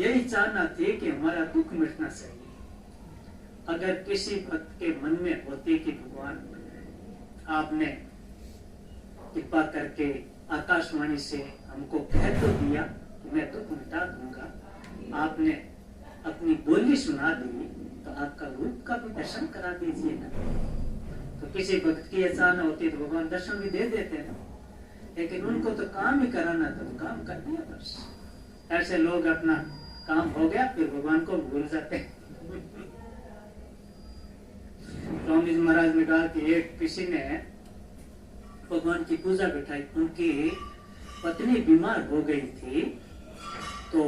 यही चाहना थी कि हमारा दुख मिटना चाहिए। अगर किसी भक्त के मन में होती कि भगवान आपने कृपा करके आकाशवाणी से हमको कह तो दिया कि मैं दुख मिटा दूंगा, आपने अपनी बोली सुना दी, तो आपका रूप का भी दर्शन करा दीजिए ना। तो किसी भक्त की ऐसा न होती तो भगवान दर्शन भी दे देते ना, लेकिन उनको तो काम ही कराना था, तो काम कर दिया बस। ऐसे लोग अपना काम हो गया फिर भगवान को भूल जाते हैं। स्वामी जी महाराज ने कहा कि एक किसी ने भगवान की पूजा बिठाई, उनकी पत्नी बीमार हो गई थी, तो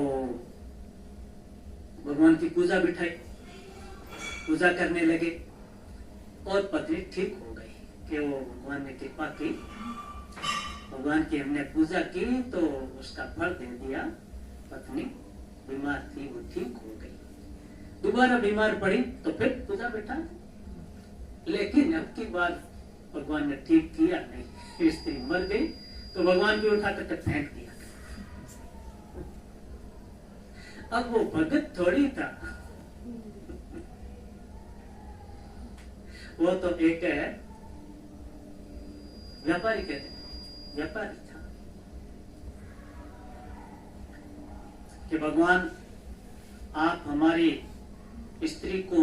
भगवान की पूजा बिठाई, पूजा करने लगे और पत्नी ठीक हो गई कि वो भगवान ने कृपा की, भगवान की हमने पूजा की तो उसका फल दे दिया। पत्नी बीमार थी वो ठीक हो गई, दोबारा बीमार पड़ी तो फिर पूजा बिठा, लेकिन अब की बार भगवान ने ठीक किया नहीं, स्त्री मर गई तो भगवान भी उठा कर फेंक दिया। अब वो भगत थोड़ी था, वो तो एक व्यापारी कहते, व्यापारी था कि भगवान आप हमारी स्त्री को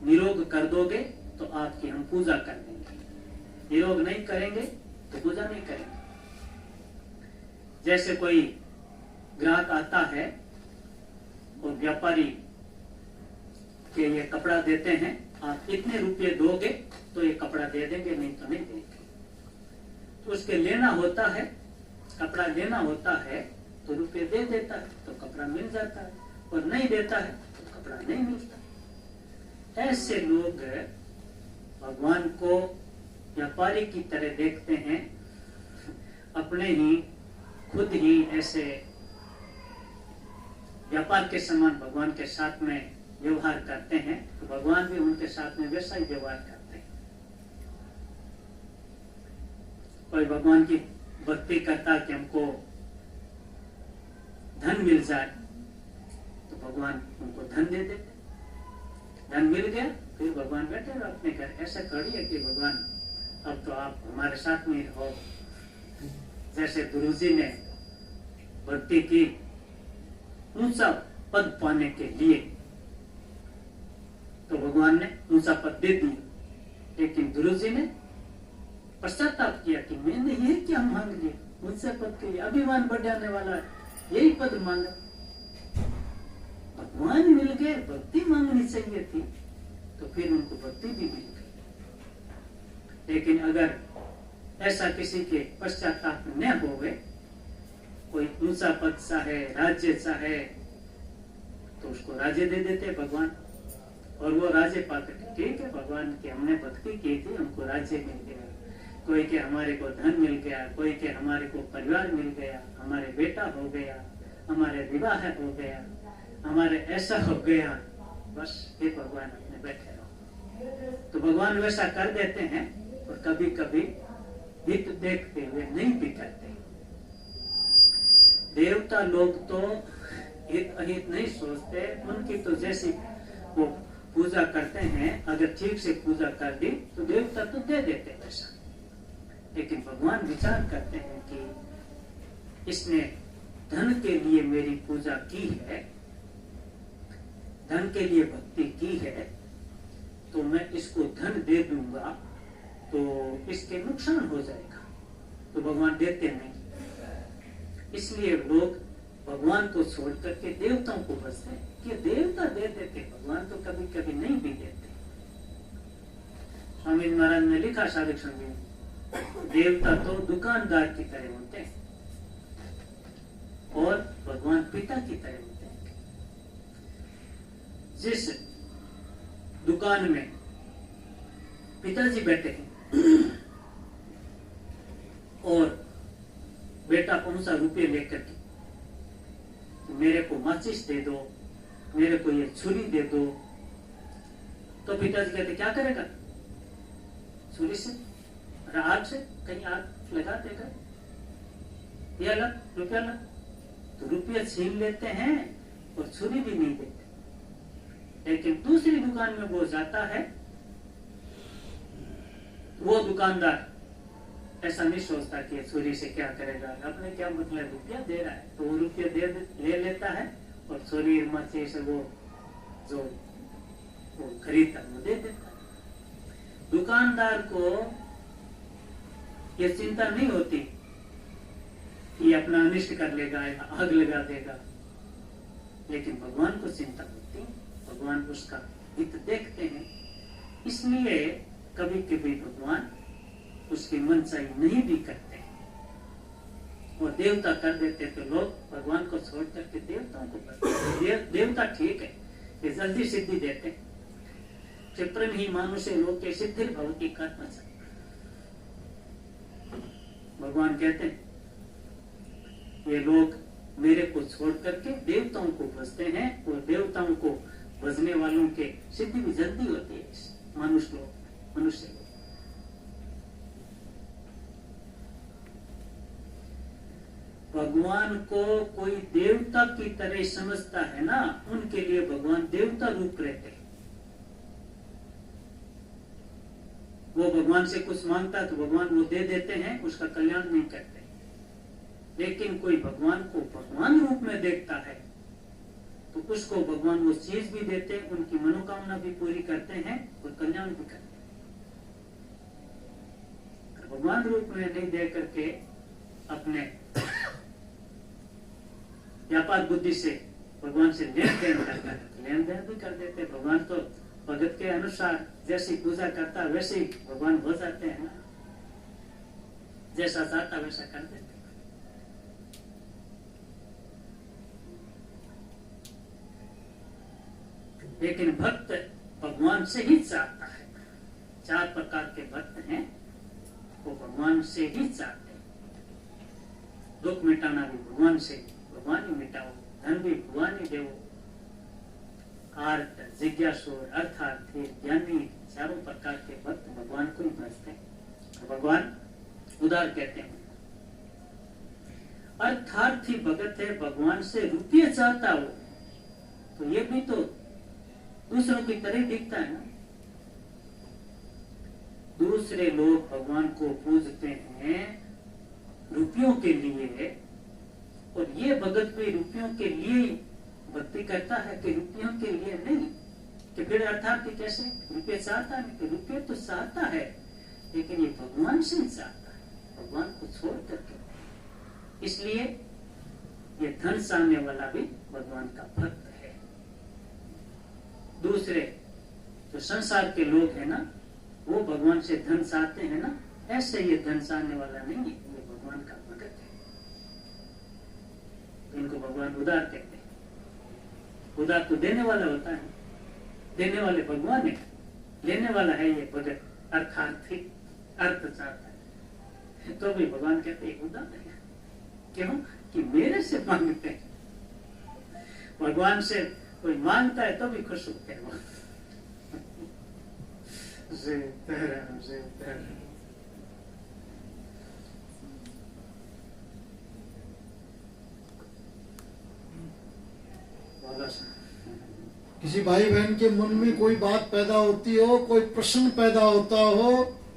निरोग कर दोगे तो आपकी हम पूजा कर देंगे, निरोग नहीं करेंगे तो पूजा नहीं करेंगे। जैसे कोई ग्राहक आता है और व्यापारी के ये कपड़ा देते हैं, आप इतने रुपये दोगे तो ये कपड़ा दे देंगे, नहीं तो नहीं देंगे। तो उसके लेना होता है, कपड़ा लेना होता है तो रुपये दे देता है तो कपड़ा मिल जाता है, और नहीं देता है तो कपड़ा नहीं मिलता। ऐसे लोग भगवान को व्यापारी की तरह देखते हैं, अपने ही खुद ही ऐसे व्यापार के समान भगवान के साथ में व्यवहार करते हैं, तो भगवान भी उनके साथ में वैसा ही व्यवहार करते हैं। कोई भगवान की भक्ति करता कि हमको धन मिल जाए तो भगवान उनको धन दे देते, धन मिल गया फिर भगवान बैठे रहो अपने घर। ऐसा थोड़ी है कि भगवान अब तो आप हमारे साथ में हो। जैसे गुरु जी ने भक्ति की, ऊंचा पद पाने के लिए तो भगवान ने ऊंचा पद दे दिया, लेकिन गुरु जी ने पश्चाताप किया कि मैंने ये क्या मांग लिया, ऊंचा पद के लिए अभिमान बढ़ जाने वाला है, यही पद मांगा। भगवान मिल गए, भक्ति मांगनी चाहिए थी तो फिर उनको भक्ति भी मिल गई। लेकिन अगर ऐसा किसी के पश्चाताप न हो गए, कोई ऊंचा पद चाहे, राज्य चाहे, तो उसको राज्य दे देते भगवान, और वो राज्य पाकर ठीक है भगवान की हमने भक्ति की थी, हमको राज्य मिल गया, कोई के हमारे को धन मिल गया, कोई के हमारे को परिवार मिल गया, हमारे बेटा हो गया, हमारे विवाह हो गया, हमारे ऐसा हो गया, बस फिर भगवान अपने बैठे रहो। तो भगवान वैसा कर देते हैं, और कभी कभी हित देखते हुए नहीं भी करते। देवता लोग तो हित अहित नहीं सोचते, उनकी तो जैसी वो पूजा करते हैं, अगर ठीक से पूजा कर दी तो देवता तो दे देते वैसा, लेकिन भगवान विचार करते हैं कि इसने धन के लिए मेरी पूजा की है, धन के लिए भक्ति की है, तो मैं इसको धन दे दूंगा तो इसके नुकसान हो जाएगा, तो भगवान देते नहीं। इसलिए लोग भगवान को छोड़ करके देवताओं को बसते हैं कि देवता दे देते, भगवान तो कभी कभी नहीं भी देते। स्वामी महाराज ने लिखा साधक संगी, देवता तो दुकानदार की तरह होते हैं और भगवान पिता की तरह होते हैं। जिस दुकान में पिताजी बैठे हैं और बेटा पहुंचा रुपये लेकर के, तो मेरे को माचिस दे दो, मेरे को ये छुरी दे दो, तो पिताजी कहते क्या करेगा, छुरी से, आग से कहीं आग लगा देगा, या रुपया ला, तो रुपया छीन लेते हैं और छुरी भी नहीं देते। लेकिन दूसरी दुकान में वो जाता है, वो दुकानदार ऐसा नहीं सोचता कि छुरी से क्या करेगा, अपने क्या मतलब रुपया दे रहा है, तो वो रुपया ले लेता है और छुरी मर्ची से वो जो वो खरीदता वो दे देता है। दुकानदार को ये चिंता नहीं होती कि अपना अनिष्ट कर लेगा या आग लगा देगा, लेकिन भगवान को चिंता होती है, भगवान उसका हित देखते हैं। इसलिए कभी कभी भगवान उसकी मनचाही नहीं भी करते, वो देवता कर देते तो लोग भगवान को छोड़ करके देवताओं को करते। देवता ठीक है, ये जल्दी सिद्धि देते, क्षिप्रम ही मानुषे लोके सिद्धि भवति कर्म। भगवान कहते हैं ये लोग मेरे को छोड़ करके देवताओं को भजते हैं, और देवताओं को भजने वालों के सिद्धि भी जल्दी होती है मनुष्य लोग। भगवान को कोई देवता की तरह समझता है ना, उनके लिए भगवान देवता रूप रहते हैं। वो भगवान से कुछ मांगता है तो भगवान वो दे देते हैं, उसका कल्याण नहीं करते। लेकिन कोई भगवान को भगवान रूप में देखता है तो उसको भगवान वो चीज भी देते हैं, उनकी मनोकामना भी पूरी करते हैं और कल्याण भी करते हैं। भगवान रूप में नहीं दे करके अपने व्यापार बुद्धि से भगवान से लेन देन करता है, लेन देन भी कर देते। भगवान तो भगत के अनुसार जैसी पूजा करता वैसे ही भगवान हो जाते हैं ना, जैसा चाहता वैसा कर देते। लेकिन भक्त भगवान से ही चाहता है। 4 प्रकार के भक्त हैं, वो भगवान से ही चाहते हैं। दुख मिटाना भी भगवान से, भगवान ही मिटाओ, धन भी भगवान ही देवो, आर्त जिज्ञासुर अर्थार्थी ज्ञानी, चारों प्रकार के भक्त भगवान को ही भजते हैं। भगवान उदार कहते हैं। अर्थार्थी भगत है, भगवान से रुपये चाहता हो तो ये भी तो दूसरों की तरह दिखता है ना। दूसरे लोग भगवान को पूजते हैं रुपयों के लिए, और ये भगत भी रुपयों के लिए भक्ति करता है कि रुपयों के लिए नहीं। कि फिर अर्थात कैसे रुपये चाहता है, कि रुपये तो चाहता है लेकिन ये भगवान से ही चाहता है, भगवान को छोड़ करके। इसलिए ये धन चाहने वाला भी भगवान का भक्त है। दूसरे जो संसार के लोग हैं ना, वो भगवान से धन चाहते हैं ना, ऐसे ये धन चाहने वाला नहीं है, ये भगवान का भक्त है। तो इनको भगवान उदार कहते हैं। उदार तो देने वाला होता है, देने वाले भगवान है, लेने वाला है ये भगत, अर्थार्थी, अर्थ चाहता है। तो भी भगवान कहते हैं उदार है। क्यों? कि मेरे से मांगते हैं। भगवान से कोई मांगता है तो भी खुश होते हैं। किसी भाई बहन के मन में कोई बात पैदा होती हो, कोई प्रश्न पैदा होता हो,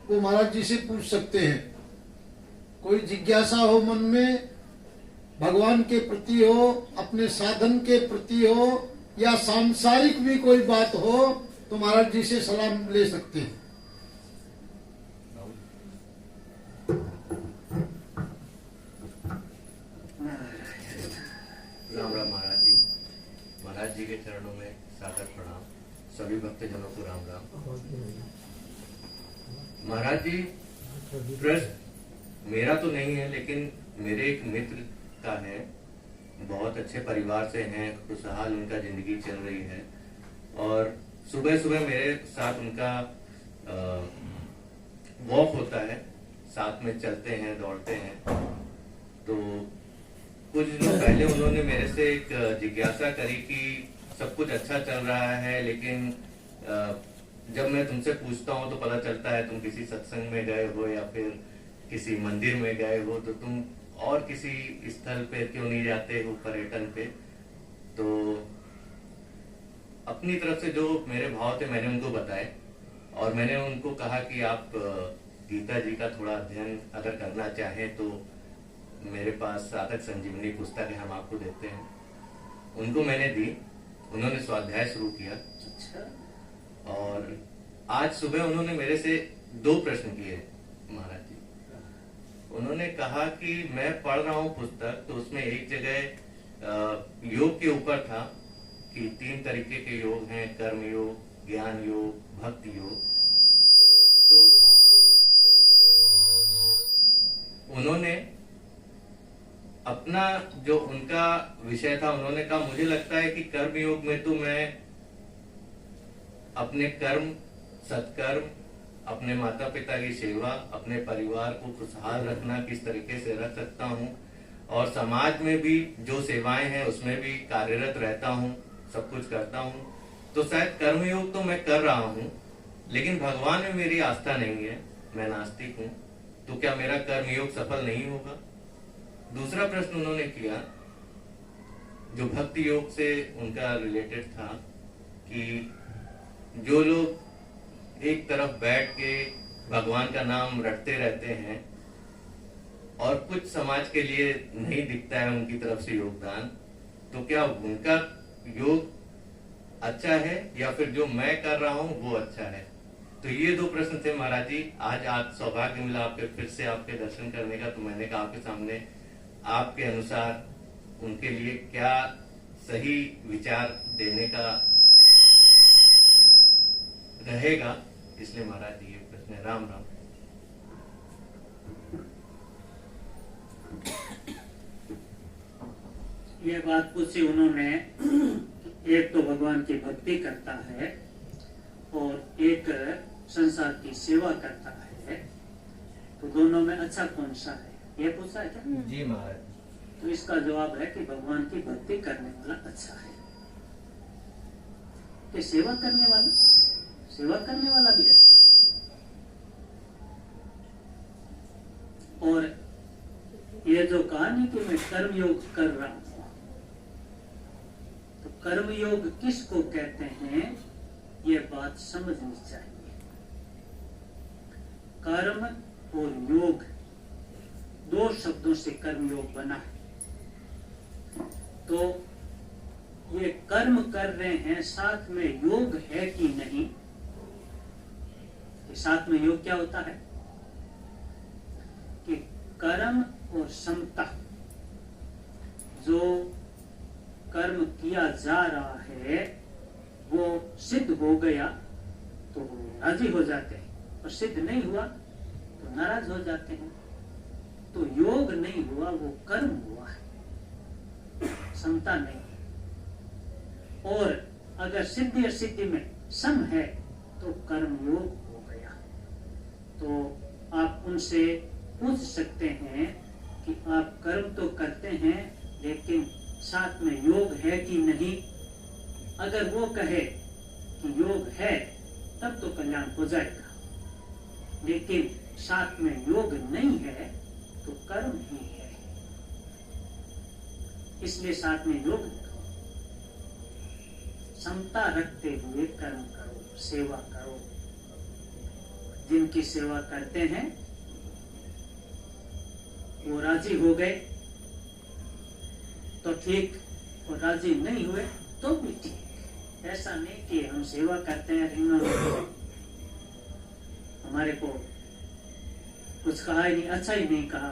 वो महाराज जी से पूछ सकते हैं। कोई जिज्ञासा हो मन में, भगवान के प्रति हो, अपने साधन के प्रति हो, या सांसारिक भी कोई बात हो, तो महाराज जी से सलाह ले सकते हैं। राम राम महाराज जी। महाराज जी के चरणों में सादर प्रणाम। सभी भक्तजनों को राम राम। महाराज जी, प्रश्न मेरा तो नहीं है, लेकिन मेरे एक मित्र का है। बहुत अच्छे परिवार से हैं, खुशहाल उनका जिंदगी चल रही है, और सुबह सुबह मेरे साथ उनका वॉक होता है, साथ में चलते हैं, दौड़ते हैं। तो कुछ दिनों पहले उन्होंने मेरे से एक जिज्ञासा करी कि सब कुछ अच्छा चल रहा है, लेकिन जब मैं तुमसे पूछता हूँ तो पता चलता है तुम किसी सत्संग में गए हो या फिर किसी मंदिर में गए हो, तो तुम और किसी स्थल पे क्यों नहीं जाते हो, पर्यटन पे। तो अपनी तरफ से जो मेरे भाव थे मैंने उनको बताए, और मैंने उनको कहा कि आप गीता जी का थोड़ा अध्ययन अगर करना चाहें तो मेरे पास साधक संजीवनी पुस्तक है, हम आपको देते हैं। उनको मैंने दी, उन्होंने स्वाध्याय शुरू किया। अच्छा, और आज सुबह उन्होंने मेरे से 2 प्रश्न किए महाराज जी। उन्होंने कहा कि मैं पढ़ रहा हूँ पुस्तक, तो उसमें एक जगह योग के ऊपर था कि 3 तरीके के योग हैं, कर्म योग, ज्ञान योग, भक्ति योग। तो उन्होंने अपना जो उनका विषय था, उन्होंने कहा मुझे लगता है कि कर्म योग में तो मैं अपने कर्म, सत्कर्म, अपने माता पिता की सेवा, अपने परिवार को खुशहाल रखना किस तरीके से रख सकता हूँ, और समाज में भी जो सेवाएं हैं उसमें भी कार्यरत रहता हूँ, सब कुछ करता हूँ। तो शायद कर्मयोग तो मैं कर रहा हूँ, लेकिन भगवान में मेरी आस्था नहीं है, मैं नास्तिक हूँ, तो क्या मेरा कर्मयोग सफल नहीं होगा? दूसरा प्रश्न उन्होंने किया जो भक्ति योग से उनका रिलेटेड था कि जो लोग एक तरफ बैठ के भगवान का नाम रटते रहते हैं और कुछ समाज के लिए नहीं दिखता है उनकी तरफ से योगदान, तो क्या उनका योग अच्छा है या फिर जो मैं कर रहा हूं वो अच्छा है? तो ये 2 प्रश्न थे महाराज जी। आज सौभाग्य मिला आपके फिर से आपके दर्शन करने का, तो मैंने कहा आपके सामने आपके अनुसार उनके लिए क्या सही विचार देने का रहेगा, इसलिए महाराज जी ये प्रश्न है। राम राम। ये बात पूछी उन्होंने, एक तो भगवान की भक्ति करता है और एक संसार की सेवा करता है, तो दोनों में अच्छा कौन सा है, ये पूछा है क्या? जी महाराज। तो इसका जवाब है कि भगवान की भक्ति करने वाला अच्छा है। कि सेवा करने वाला भी अच्छा है। और ये जो कहानी कि मैं कर्म योग कर रहा हूं, तो कर्म योग किसको कहते हैं ये बात समझनी चाहिए। कर्म और योग 2 शब्दों से कर्म योग बना है। तो ये कर्म कर रहे हैं, साथ में योग है कि नहीं? साथ में योग क्या होता है कि कर्म और समता, जो कर्म किया जा रहा है वो सिद्ध हो गया तो राजी हो जाते हैं, और सिद्ध नहीं हुआ तो नाराज हो जाते हैं। तो योग नहीं हुआ, वो कर्म हुआ है, समता नहीं। और अगर सिद्धि और सिद्धि में सम है तो कर्म योग हो गया। तो आप उनसे पूछ सकते हैं कि आप कर्म तो करते हैं लेकिन साथ में योग है कि नहीं। अगर वो कहे कि योग है तब तो कल्याण हो जाएगा, लेकिन साथ में योग नहीं है तो कर्म ही है। इसलिए साथ में योग करो, समता रखते हुए कर्म करो, सेवा करो। जिनकी सेवा करते हैं वो राजी हो गए तो ठीक, और राजी नहीं हुए तो भी ठीक। ऐसा नहीं कि हम सेवा करते हैं, इन्होंने हमारे को कुछ कहा ही नहीं, अच्छा ही नहीं कहा,